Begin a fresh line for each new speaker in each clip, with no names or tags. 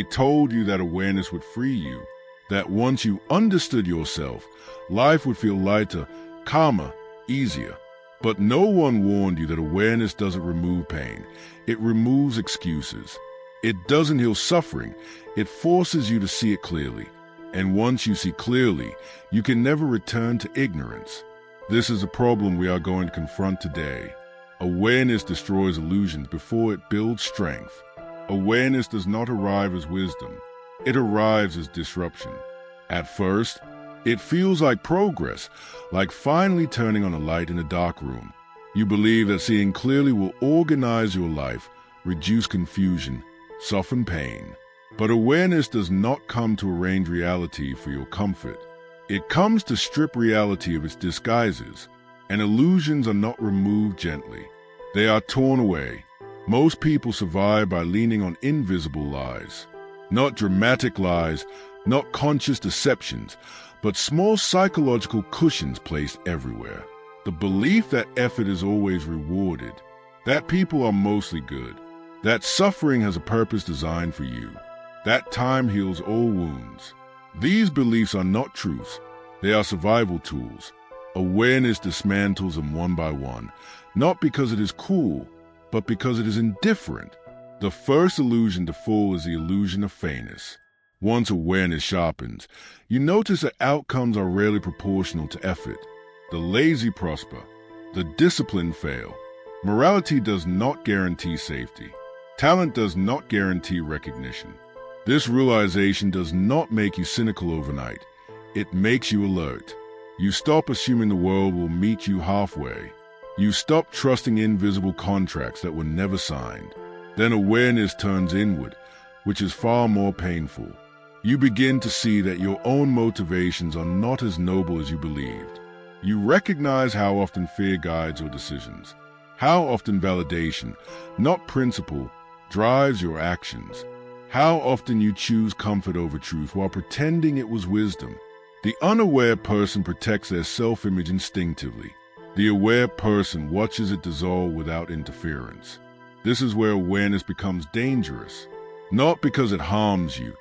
told you that awareness would free you, that once you understood yourself, life would feel lighter, calmer, easier. But no one warned you that awareness doesn't remove pain. It removes excuses. It doesn't heal suffering. It forces you to see it clearly. And once you see clearly, you can never return to ignorance. This is a problem we are going to confront today. Awareness destroys illusions before it builds strength. Awareness does not arrive as wisdom. It arrives as disruption. At first, it feels like progress, like finally turning on a light in a dark room. You believe that seeing clearly will organize your life, reduce confusion, soften pain. But awareness does not come to arrange reality for your comfort. It comes to strip reality of its disguises, and illusions are not removed gently. They are torn away. Most people survive by leaning on invisible lies. Not dramatic lies, not conscious deceptions, but small psychological cushions placed everywhere. The belief that effort is always rewarded, that people are mostly good, that suffering has a purpose designed for you, that time heals all wounds. These beliefs are not truths. They are survival tools. Awareness dismantles them one by one, not because it is cool, but because it is indifferent. The first illusion to fall is the illusion of fairness. Once awareness sharpens, you notice that outcomes are rarely proportional to effort. The lazy prosper. The disciplined fail. Morality does not guarantee safety. Talent does not guarantee recognition. This realization does not make you cynical overnight. It makes you alert. You stop assuming the world will meet you halfway. You stop trusting invisible contracts that were never signed. Then awareness turns inward, which is far more painful. You begin to see that your own motivations are not as noble as you believed. You recognize how often fear guides your decisions, how often validation, not principle, drives your actions, how often you choose comfort over truth while pretending it was wisdom. The unaware person protects their self-image instinctively. The aware person watches it dissolve without interference. This is where awareness becomes dangerous, not because it harms you,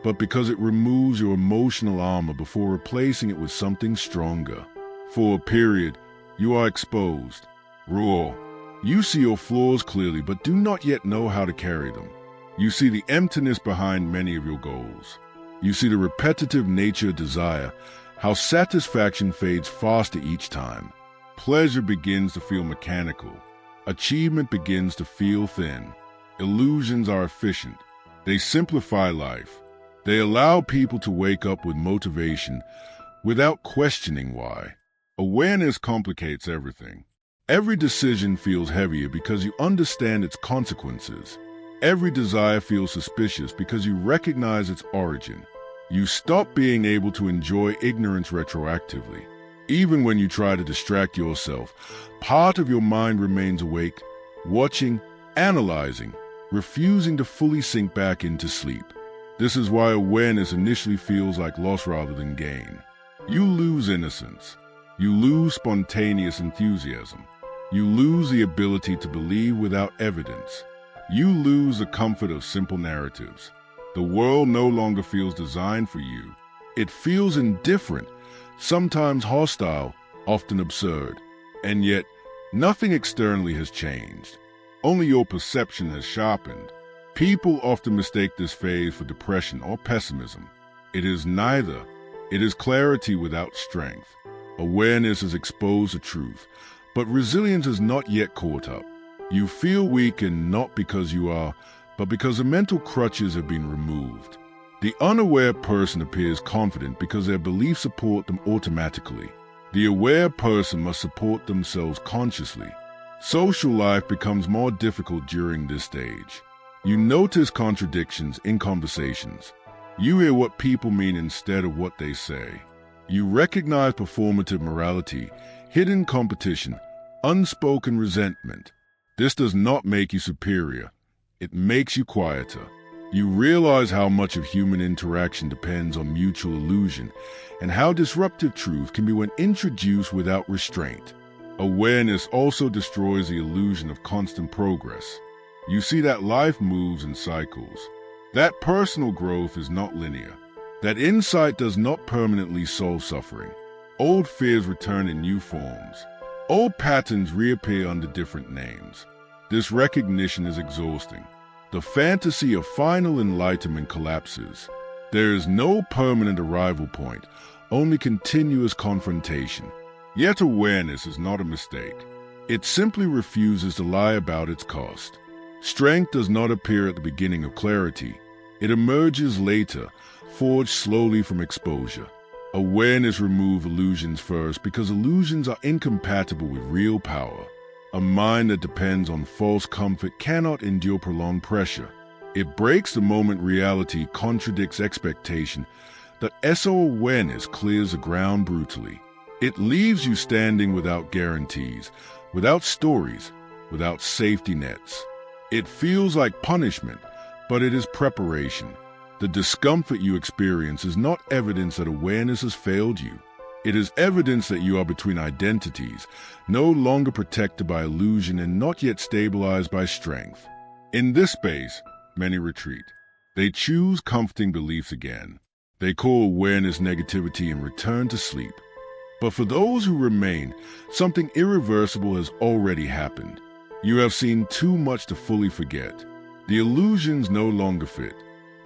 but because it removes your emotional armor before replacing it with something stronger. For a period, you are exposed, raw. You see your flaws clearly, but do not yet know how to carry them. You see the emptiness behind many of your goals. You see the repetitive nature of desire, how satisfaction fades faster each time. Pleasure begins to feel mechanical. Achievement begins to feel thin. Illusions are efficient. They simplify life. They allow people to wake up with motivation without questioning why. Awareness complicates everything. Every decision feels heavier because you understand its consequences. Every desire feels suspicious because you recognize its origin. You stop being able to enjoy ignorance retroactively. Even when you try to distract yourself, part of your mind remains awake, watching, analyzing, refusing to fully sink back into sleep. This is why awareness initially feels like loss rather than gain. You lose innocence. You lose spontaneous enthusiasm. You lose the ability to believe without evidence. You lose the comfort of simple narratives. The world no longer feels designed for you. It feels indifferent, sometimes hostile, often absurd. And yet, nothing externally has changed. Only your perception has sharpened. People often mistake this phase for depression or pessimism. It is neither. It is clarity without strength. Awareness is exposed to truth, but resilience is not yet caught up. You feel weakened not because you are, but because the mental crutches have been removed. The unaware person appears confident because their beliefs support them automatically. The aware person must support themselves consciously. Social life becomes more difficult during this stage. You notice contradictions in conversations. You hear what people mean instead of what they say. You recognize performative morality, hidden competition, unspoken resentment. This does not make you superior. It makes you quieter. You realize how much of human interaction depends on mutual illusion, and how disruptive truth can be when introduced without restraint. Awareness also destroys the illusion of constant progress. You see that life moves in cycles. That personal growth is not linear. That insight does not permanently solve suffering. Old fears return in new forms. Old patterns reappear under different names. This recognition is exhausting. The fantasy of final enlightenment collapses. There is no permanent arrival point, only continuous confrontation. Yet awareness is not a mistake. It simply refuses to lie about its cost. Strength does not appear at the beginning of clarity. It emerges later, forged slowly from exposure. Awareness removes illusions first because illusions are incompatible with real power. A mind that depends on false comfort cannot endure prolonged pressure. It breaks the moment reality contradicts expectation. The SO awareness clears the ground brutally. It leaves you standing without guarantees, without stories, without safety nets. It feels like punishment, but it is preparation. The discomfort you experience is not evidence that awareness has failed you. It is evidence that you are between identities, no longer protected by illusion and not yet stabilized by strength. In this space, many retreat. They choose comforting beliefs again. They call awareness negativity and return to sleep. But for those who remain, something irreversible has already happened. You have seen too much to fully forget. The illusions no longer fit.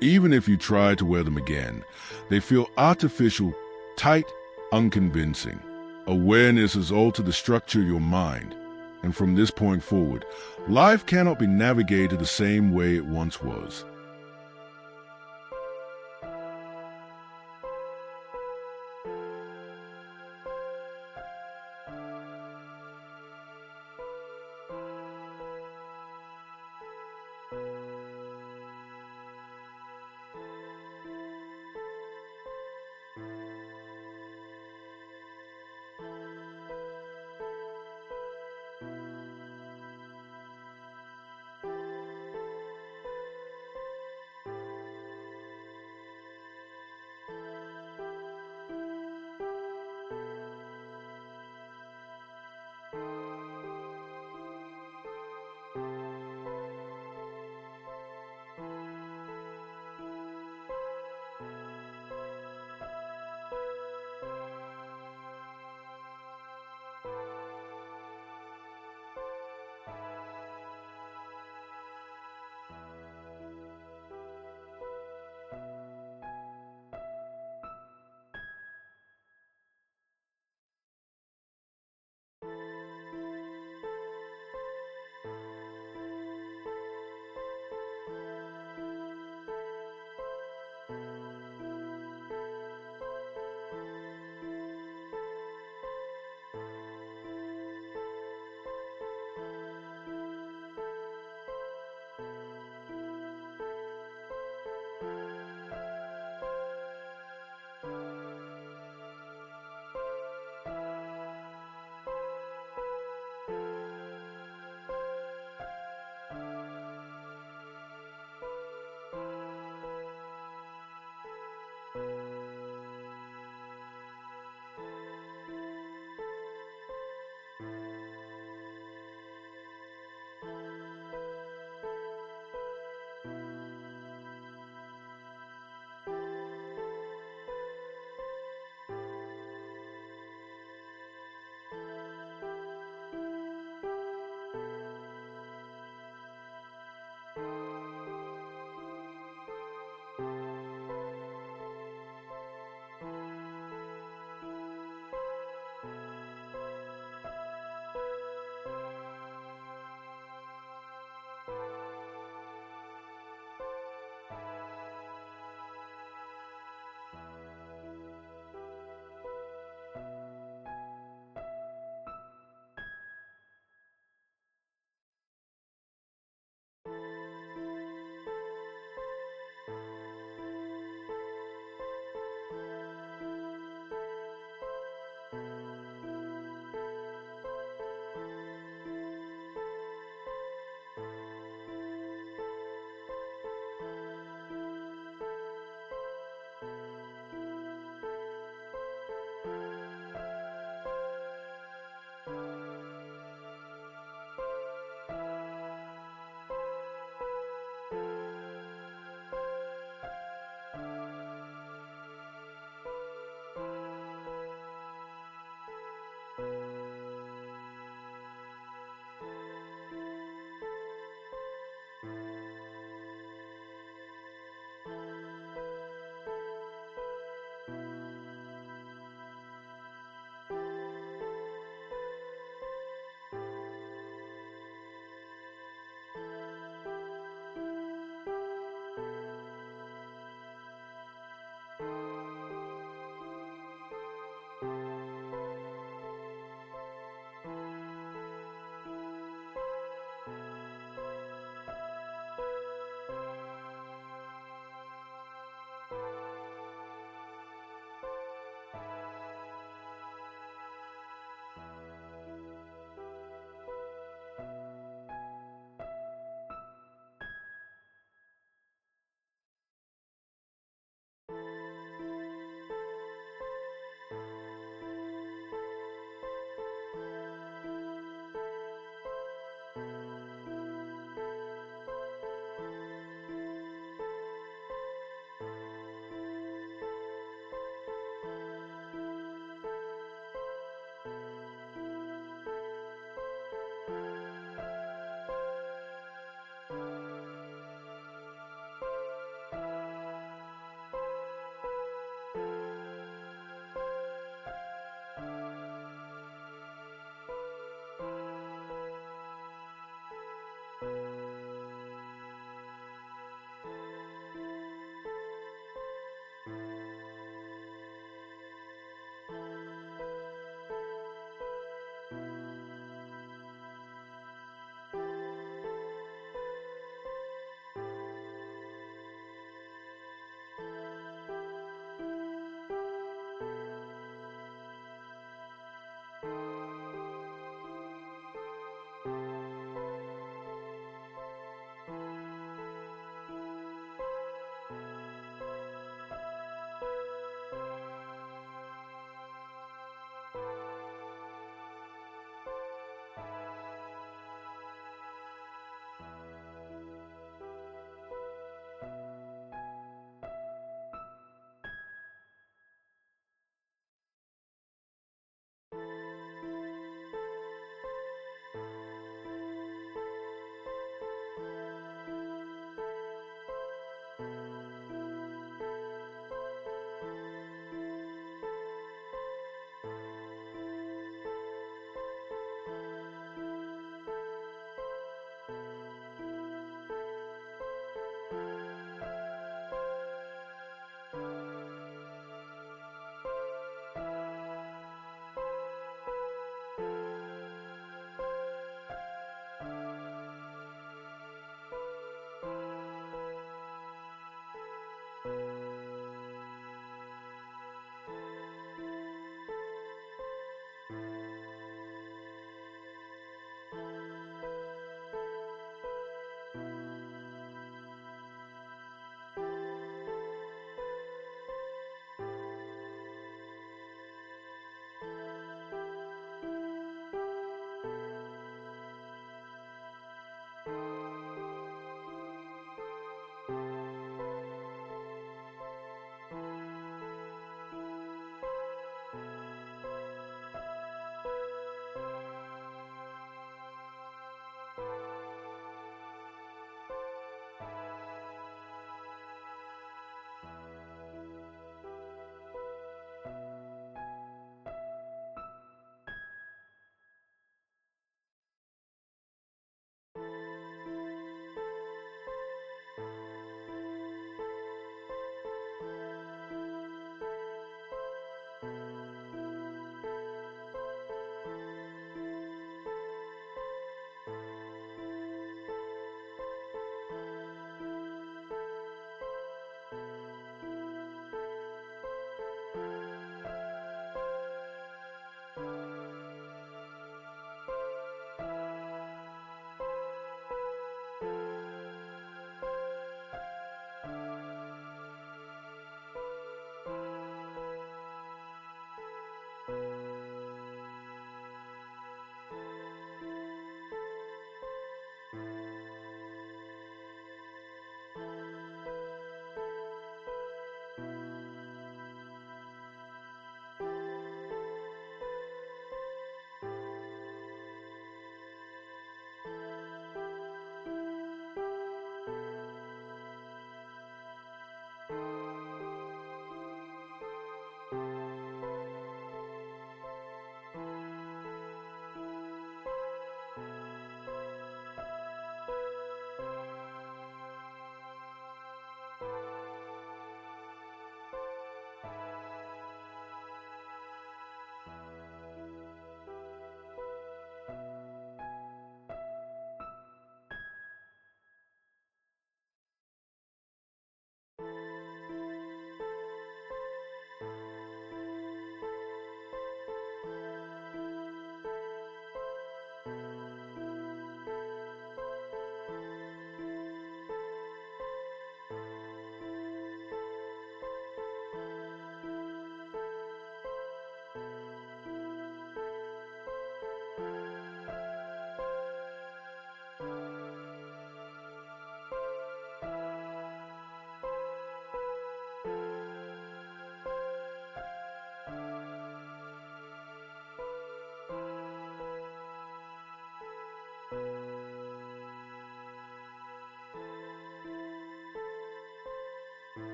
Even if you try to wear them again, they feel artificial, tight, unconvincing. Awareness has altered the structure of your mind, and from this point forward, life cannot be navigated the same way it once was.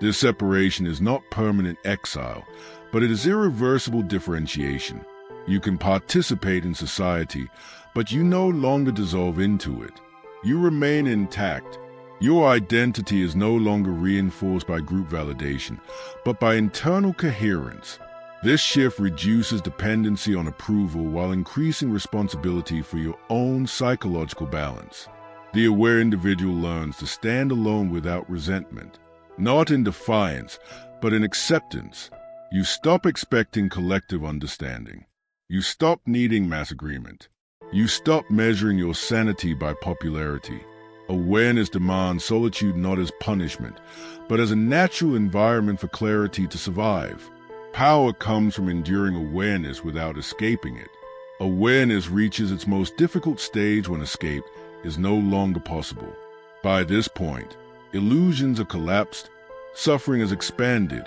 This separation is not permanent exile, but it is irreversible differentiation. You can participate in society, but you no longer dissolve into it. You remain intact. Your identity is no longer reinforced by group validation, but by internal coherence. This shift reduces dependency on approval while increasing responsibility for your own psychological balance. The aware individual learns to stand alone without resentment, not in defiance, but in acceptance. You stop expecting collective understanding. You stop needing mass agreement. You stop measuring your sanity by popularity. Awareness demands solitude not as punishment, but as a natural environment for clarity to survive. Power comes from enduring awareness without escaping it. Awareness reaches its most difficult stage when escape is no longer possible. By this point, illusions have collapsed, suffering has expanded,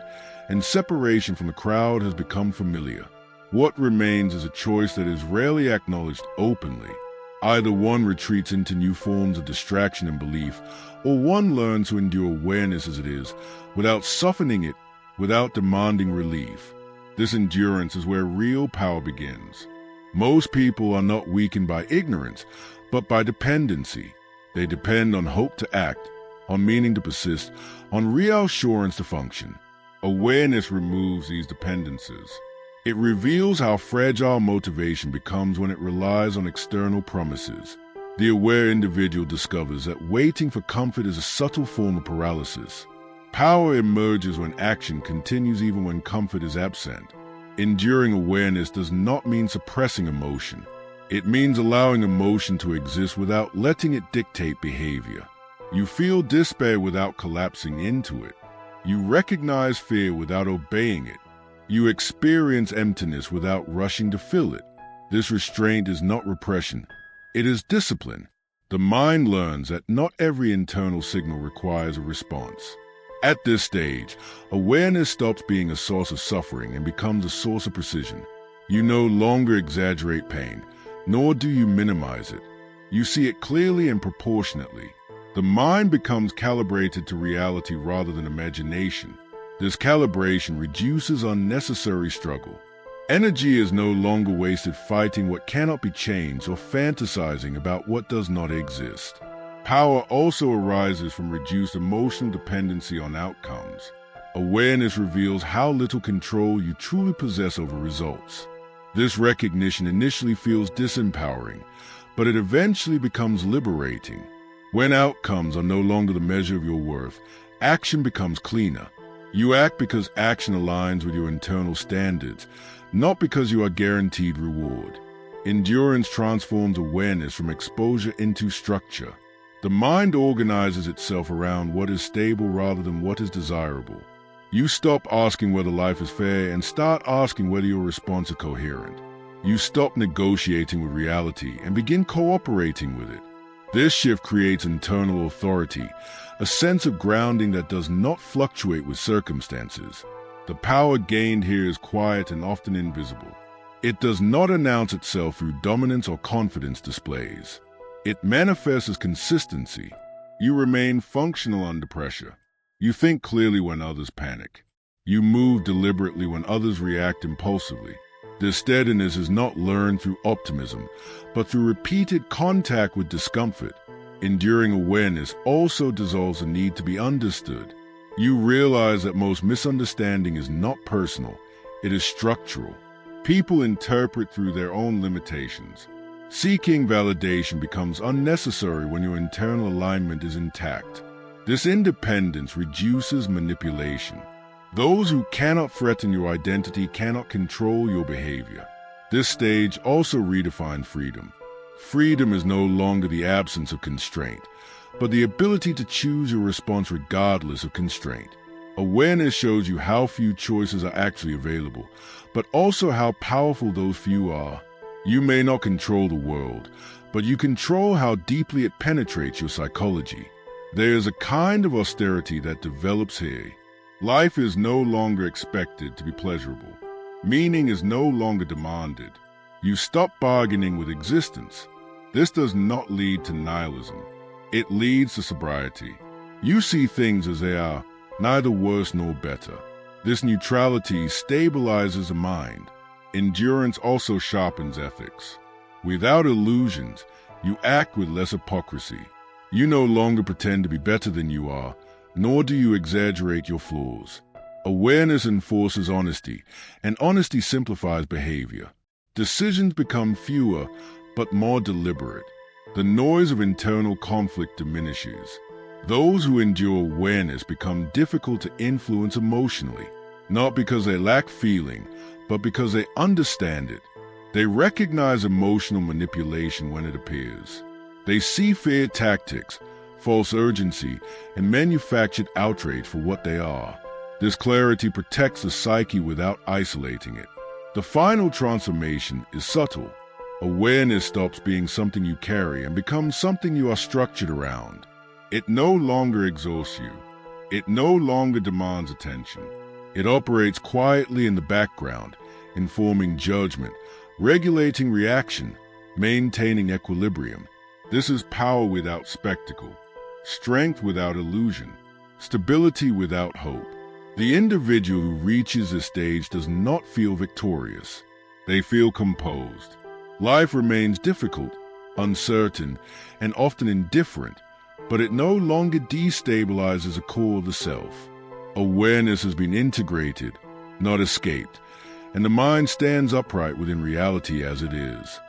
and separation from the crowd has become familiar. What remains is a choice that is rarely acknowledged openly. Either one retreats into new forms of distraction and belief, or one learns to endure awareness as it is, without softening it, without demanding relief. This endurance is where real power begins. Most people are not weakened by ignorance, but by dependency. They depend on hope to act, on meaning to persist, on reassurance to function. Awareness removes these dependencies. It reveals how fragile motivation becomes when it relies on external promises. The aware individual discovers that waiting for comfort is a subtle form of paralysis. Power emerges when action continues even when comfort is absent. Enduring awareness does not mean suppressing emotion. It means allowing emotion to exist without letting it dictate behavior. You feel despair without collapsing into it. You recognize fear without obeying it. You experience emptiness without rushing to fill it. This restraint is not repression. It is discipline. The mind learns that not every internal signal requires a response. At this stage, awareness stops being a source of suffering and becomes a source of precision. You no longer exaggerate pain, nor do you minimize it. You see it clearly and proportionately. The mind becomes calibrated to reality rather than imagination. This calibration reduces unnecessary struggle. Energy is no longer wasted fighting what cannot be changed or fantasizing about what does not exist. Power also arises from reduced emotional dependency on outcomes. Awareness reveals how little control you truly possess over results. This recognition initially feels disempowering, but it eventually becomes liberating. When outcomes are no longer the measure of your worth, action becomes cleaner. You act because action aligns with your internal standards, not because you are guaranteed reward. Endurance transforms awareness from exposure into structure. The mind organizes itself around what is stable rather than what is desirable. You stop asking whether life is fair and start asking whether your response is coherent. You stop negotiating with reality and begin cooperating with it. This shift creates internal authority, a sense of grounding that does not fluctuate with circumstances. The power gained here is quiet and often invisible. It does not announce itself through dominance or confidence displays. It manifests as consistency. You remain functional under pressure. You think clearly when others panic. You move deliberately when others react impulsively. This steadiness is not learned through optimism, but through repeated contact with discomfort. Enduring awareness also dissolves the need to be understood. You realize that most misunderstanding is not personal, it is structural. People interpret through their own limitations. Seeking validation becomes unnecessary when your internal alignment is intact. This independence reduces manipulation. Those who cannot threaten your identity cannot control your behavior. This stage also redefines freedom. Freedom is no longer the absence of constraint, but the ability to choose your response regardless of constraint. Awareness shows you how few choices are actually available, but also how powerful those few are. You may not control the world, but you control how deeply it penetrates your psychology. There is a kind of austerity that develops here. Life is no longer expected to be pleasurable. Meaning is no longer demanded. You stop bargaining with existence. This does not lead to nihilism. It leads to sobriety. You see things as they are, neither worse nor better. This neutrality stabilizes the mind. endurance also sharpens ethics. Without illusions, you act with less hypocrisy. You no longer pretend to be better than you are, nor do you exaggerate your flaws. Awareness enforces honesty, and honesty simplifies behavior. Decisions become fewer, but more deliberate. The noise of internal conflict diminishes. Those who endure awareness become difficult to influence emotionally, not because they lack feeling, but because they understand it. They recognize emotional manipulation when it appears. They see fear tactics, false urgency, and manufactured outrage for what they are. This clarity protects the psyche without isolating it. The final transformation is subtle. Awareness stops being something you carry and becomes something you are structured around. It no longer exhausts you. It no longer demands attention. It operates quietly in the background, informing judgment, regulating reaction, maintaining equilibrium. This is power without spectacle, strength without illusion, stability without hope. The individual who reaches this stage does not feel victorious. They feel composed. Life remains difficult, uncertain, and often indifferent, but it no longer destabilizes the core of the self. Awareness has been integrated, not escaped, and the mind stands upright within reality as it is.